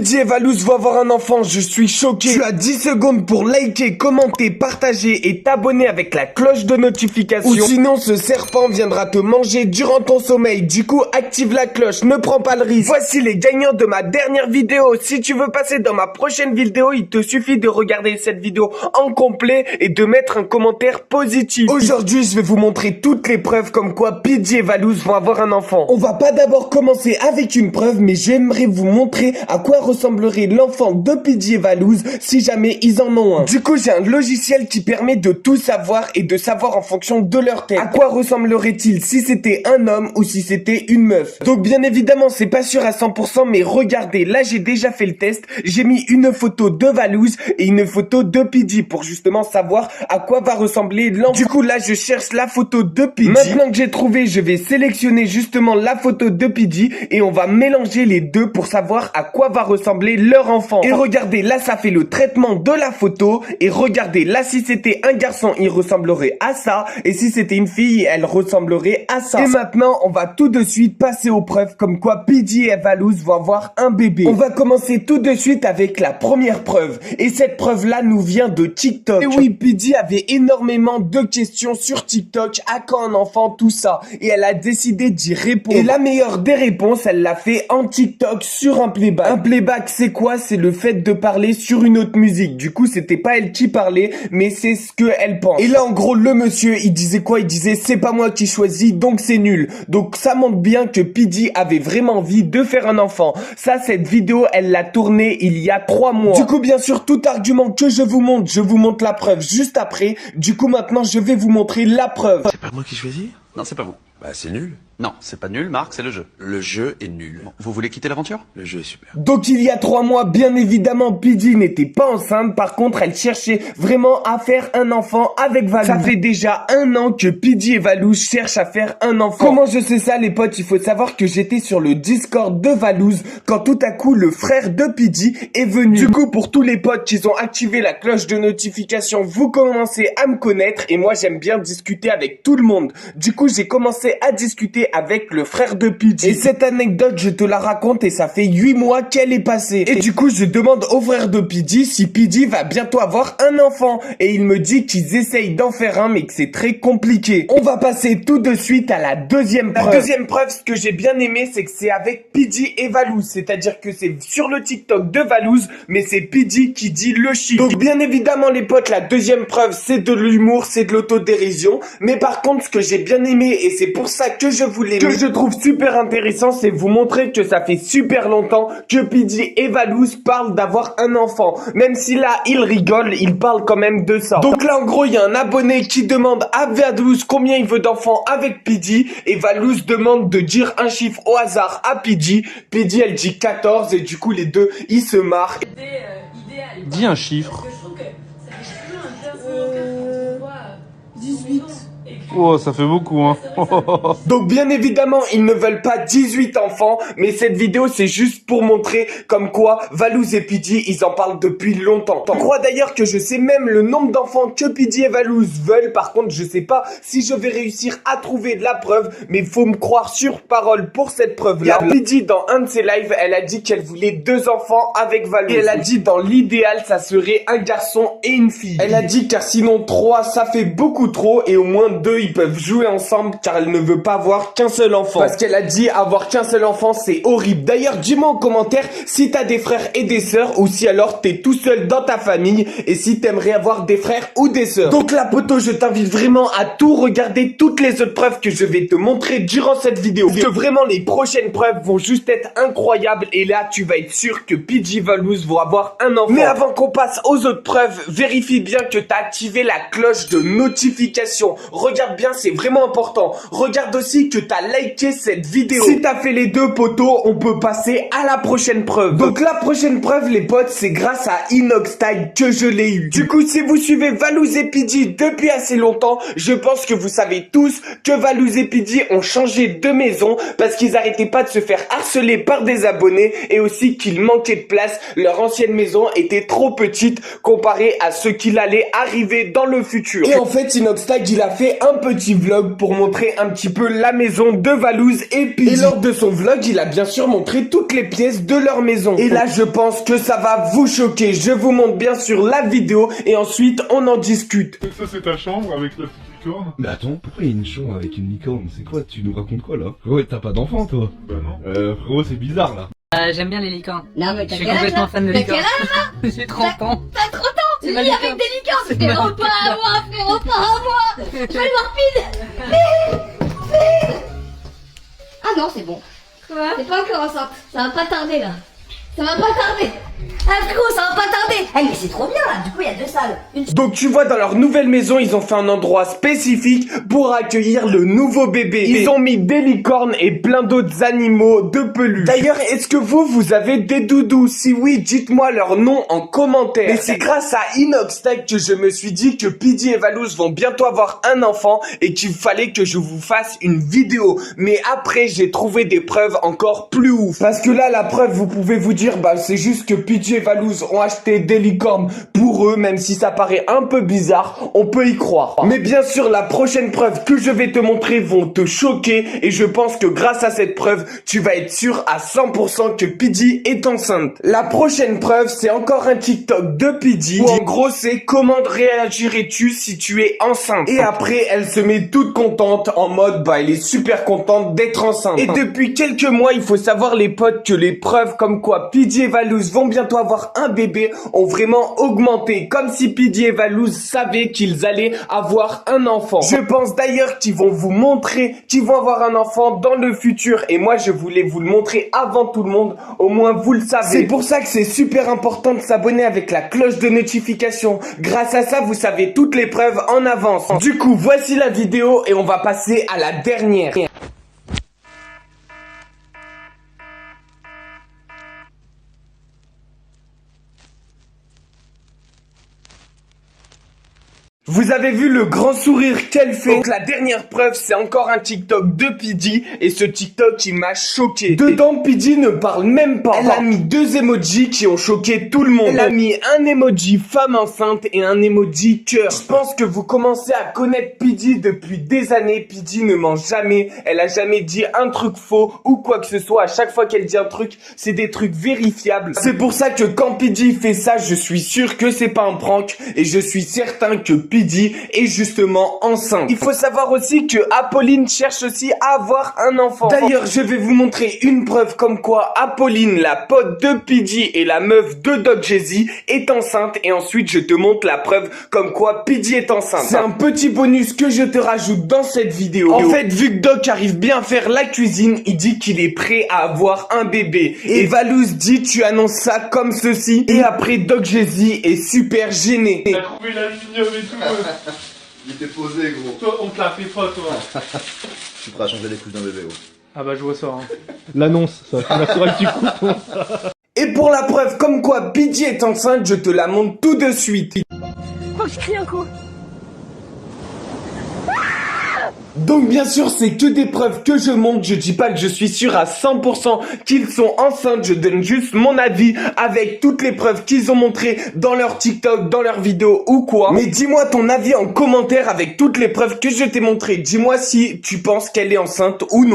Pidgey et Valouz vont avoir un enfant, je suis choqué. Tu as 10 secondes pour liker, commenter, partager et t'abonner avec la cloche de notification. Ou sinon ce serpent viendra te manger durant ton sommeil. Du coup active la cloche, ne prends pas le risque. Voici les gagnants de ma dernière vidéo. Si tu veux passer dans ma prochaine vidéo, il te suffit de regarder cette vidéo en complet et de mettre un commentaire positif. Aujourd'hui je vais vous montrer toutes les preuves comme quoi Pidgey et Valouz vont avoir un enfant. On va pas d'abord commencer avec une preuve, mais j'aimerais vous montrer à quoi ressemblerait l'enfant de Pidgey et Valouz si jamais ils en ont un. Du coup, j'ai un logiciel qui permet de tout savoir et de savoir en fonction de leur tête. À quoi ressemblerait-il si c'était un homme ou si c'était une meuf. Donc bien évidemment, c'est pas sûr à 100%, mais regardez, là j'ai déjà fait le test. J'ai mis une photo de Valouz et une photo de Pidgey pour justement savoir à quoi va ressembler l'enfant. Du coup, là je cherche la photo de Pidgey. Maintenant que j'ai trouvé, je vais sélectionner justement la photo de Pidgey et on va mélanger les deux pour savoir à quoi va ressembler leur enfant. Et regardez, là ça fait le traitement de la photo. Et regardez, là si c'était un garçon, il ressemblerait à ça. Et si c'était une fille, elle ressemblerait à ça. Et maintenant, on va tout de suite passer aux preuves comme quoi Pidgey et Valouz vont avoir un bébé. On va commencer tout de suite avec la première preuve. Et cette preuve-là nous vient de TikTok. Et oui, Pidgey avait énormément de questions sur TikTok. À quand un enfant, tout ça. Et elle a décidé d'y répondre. Et la meilleure des réponses, elle l'a fait en TikTok sur un playback. Un playback, c'est quoi? C'est le fait de parler sur une autre musique. Du coup, c'était pas elle qui parlait, mais c'est ce que elle pense. Et là, en gros, le monsieur, il disait quoi? Il disait, c'est pas moi qui choisis, donc c'est nul. Donc ça montre bien que Pidgey avait vraiment envie de faire un enfant. Ça, cette vidéo, elle l'a tournée il y a 3 mois. Du coup, bien sûr, tout argument que je vous montre la preuve juste après. Du coup, maintenant, je vais vous montrer la preuve. C'est pas moi qui choisis? Non, c'est pas vous. Bah c'est nul. Non, c'est pas nul, Marc, c'est le jeu. Le jeu est nul. Bon, vous voulez quitter l'aventure? Le jeu est super. Donc il y a 3 mois, bien évidemment, Pidgey n'était pas enceinte. Par contre, elle cherchait vraiment à faire un enfant avec Valouz. Ça fait déjà 1 an que Pidgey et Valouz cherchent à faire un enfant. Comment je sais ça, les potes? Il faut savoir que j'étais sur le Discord de Valouz quand tout à coup, le frère de Pidgey est venu. Du coup, pour tous les potes qui ont activé la cloche de notification, vous commencez à me connaître et moi, j'aime bien discuter avec tout le monde. Du coup, j'ai commencé à discuter avec le frère de Pidgey. Et cette anecdote, je te la raconte et ça fait 8 mois qu'elle est passée. Et du coup, je demande au frère de Pidgey si Pidgey va bientôt avoir un enfant. Et il me dit qu'ils essayent d'en faire un, mais que c'est très compliqué. On va passer tout de suite à la deuxième preuve. La deuxième preuve, ce que j'ai bien aimé, c'est que c'est avec Pidgey et Valouz. C'est-à-dire que c'est sur le TikTok de Valouz, mais c'est Pidgey qui dit le chiffre. Donc bien évidemment, les potes, la deuxième preuve, c'est de l'humour, c'est de l'autodérision. Mais par contre, ce que j'ai bien aimé, et c'est pour ça que je voulais, que je trouve super intéressant, c'est vous montrer que ça fait super longtemps que Pidgey et Valouz parlent d'avoir un enfant. Même si là, ils rigolent, ils parlent quand même de ça. Donc là, en gros, il y a un abonné qui demande à Valouz combien il veut d'enfants avec Pidgey, et Valouz demande de dire un chiffre au hasard à Pidgey. Pidgey, elle dit 14, et du coup, les deux, ils se marrent. Dis un chiffre. 18. Oh, ça fait beaucoup, hein. Donc bien évidemment, ils ne veulent pas 18 enfants, mais cette vidéo c'est juste pour montrer comme quoi Valouz et Pidgey, ils en parlent depuis longtemps. Je crois d'ailleurs que je sais même le nombre d'enfants que Pidgey et Valouz veulent. Par contre, je sais pas si je vais réussir à trouver de la preuve, mais il faut me croire sur parole pour cette preuve-là. Pidgey, dans un de ses lives, elle a dit qu'elle voulait 2 enfants avec Valouz. Et elle a dit dans l'idéal, ça serait un garçon et une fille. Elle a dit car sinon 3, ça fait beaucoup trop, et au moins 2, ils peuvent jouer ensemble car elle ne veut pas avoir qu'un seul enfant. Parce qu'elle a dit avoir qu'un seul enfant, c'est horrible. D'ailleurs, dis-moi en commentaire si t'as des frères et des sœurs ou si alors t'es tout seul dans ta famille et si t'aimerais avoir des frères ou des sœurs. Donc là, poto, je t'invite vraiment à tout regarder, toutes les autres preuves que je vais te montrer durant cette vidéo. Parce que vraiment, les prochaines preuves vont juste être incroyables et là, tu vas être sûr que Pidgey et Valouz vont avoir un enfant. Mais avant qu'on passe aux autres preuves, vérifie bien que t'as activé la cloche de notification. Regarde bien, c'est vraiment important. Regarde aussi que t'as liké cette vidéo. Si t'as fait les deux, potos, on peut passer à la prochaine preuve. Donc la prochaine preuve, les potes, c'est grâce à Inoxtag que je l'ai eu. Du coup, si vous suivez Valouz et Pidgey depuis assez longtemps, je pense que vous savez tous que Valouz et Pidgey ont changé de maison parce qu'ils arrêtaient pas de se faire harceler par des abonnés et aussi qu'ils manquaient de place. Leur ancienne maison était trop petite comparée à ce qu'il allait arriver dans le futur. Et en fait, Inoxtag, il a fait un petit vlog pour montrer un petit peu la maison de Valouz et Piddy. Et lors de son vlog, il a bien sûr montré toutes les pièces de leur maison. Et là, je pense que ça va vous choquer. Je vous montre bien sûr la vidéo et ensuite on en discute. Ça c'est ta chambre avec la petite licorne? Mais attends, pourquoi il y a une chambre avec une licorne? C'est quoi? Tu nous racontes quoi là? Frérot, t'as pas d'enfant toi? Bah non. Frérot, c'est bizarre là. J'aime bien les licornes. Non, mais Je suis complètement fan de licornes. J'ai 30 ans. T'as 30 ans. Tu C'est vis ma avec licorne. des licornes. Frérot, pas à moi, frérot, pas à moi. Je vais le voir Pid. Ah non, c'est bon. Quoi? C'est pas encore enceinte. Ça va pas tarder là. Ça va pas tarder. Ah frérot, ça va pas tarder. Ah mais c'est trop bien là. Du coup, il y a 2 salles. Donc tu vois, dans leur nouvelle maison, ils ont fait un endroit spécifique pour accueillir le nouveau bébé. Ils ont mis des licornes et plein d'autres animaux de peluche. D'ailleurs, est-ce que vous avez des doudous? Si oui, dites-moi leur nom en commentaire. Et c'est grâce à Inoxtech que je me suis dit que Piddy et Valouz vont bientôt avoir un enfant et qu'il fallait que je vous fasse une vidéo. Mais après, j'ai trouvé des preuves encore plus ouf. Parce que là, la preuve, vous pouvez vous dire, bah c'est juste que Piddy et Valouz ont acheté des licornes pour eux, même si ça paraît un peu bizarre, on peut y croire. Mais bien sûr, la prochaine preuve que je vais te montrer vont te choquer et je pense que grâce à cette preuve, tu vas être sûr à 100% que Piddy est enceinte. La prochaine preuve, c'est encore un TikTok de Piddy où en gros, c'est comment réagirais-tu si tu es enceinte. Et après, elle se met toute contente en mode, bah elle est super contente d'être enceinte. Et depuis quelques mois, il faut savoir les potes que les preuves comme quoi Piddy et Valouz vont bientôt avoir un bébé ont vraiment augmenté, comme si Piddy et Valouz savaient qu'ils allaient avoir un enfant. Je pense d'ailleurs qu'ils vont vous montrer qu'ils vont avoir un enfant dans le futur et moi je voulais vous le montrer avant tout le monde, au moins vous le savez. C'est pour ça que c'est super important de s'abonner avec la cloche de notification. Grâce à ça, vous savez toutes les preuves en avance. Du coup, voici la vidéo et on va passer à la dernière. Vous avez vu le grand sourire qu'elle fait. Donc la dernière preuve, c'est encore un TikTok de Piddy et ce TikTok il m'a choqué. Dedans, Piddy ne parle même pas. Elle a mis 2 emojis qui ont choqué tout le monde. Elle a mis un emoji femme enceinte et un emoji cœur. Je pense que vous commencez à connaître Piddy depuis des années. Piddy ne ment jamais. Elle a jamais dit un truc faux ou quoi que ce soit. À chaque fois qu'elle dit un truc, c'est des trucs vérifiables. C'est pour ça que quand Piddy fait ça, je suis sûr que c'est pas un prank et je suis certain que Piddy est justement enceinte. Il faut savoir aussi que Apolline cherche aussi à avoir un enfant. D'ailleurs, je vais vous montrer une preuve comme quoi Apolline, la pote de Piddy et la meuf de Doc Jay-Z, est enceinte et ensuite je te montre la preuve comme quoi Piddy est enceinte. C'est un petit bonus que je te rajoute dans cette vidéo. En fait, vu que Doc arrive bien à faire la cuisine, il dit qu'il est prêt à avoir un bébé. Et Valouz dit tu annonces ça comme ceci et après Doc Jay-Z est super gêné. T'as trouvé l'aluminium et tout. Il était posé, gros. Toi, on te l'a fait pas, toi. Je suis prêt à changer les couches d'un bébé, gros. Ah bah je vois ça. Hein. L'annonce, ça. La soirée du coup. Et pour la preuve comme quoi Piddy est enceinte, je te la montre tout de suite. Faut que je crie un coup. Donc bien sûr, c'est que des preuves que je montre, je dis pas que je suis sûr à 100% qu'ils sont enceintes, je donne juste mon avis avec toutes les preuves qu'ils ont montrées dans leur TikTok, dans leurs vidéos ou quoi. Mais dis-moi ton avis en commentaire avec toutes les preuves que je t'ai montrées, dis-moi si tu penses qu'elle est enceinte ou non.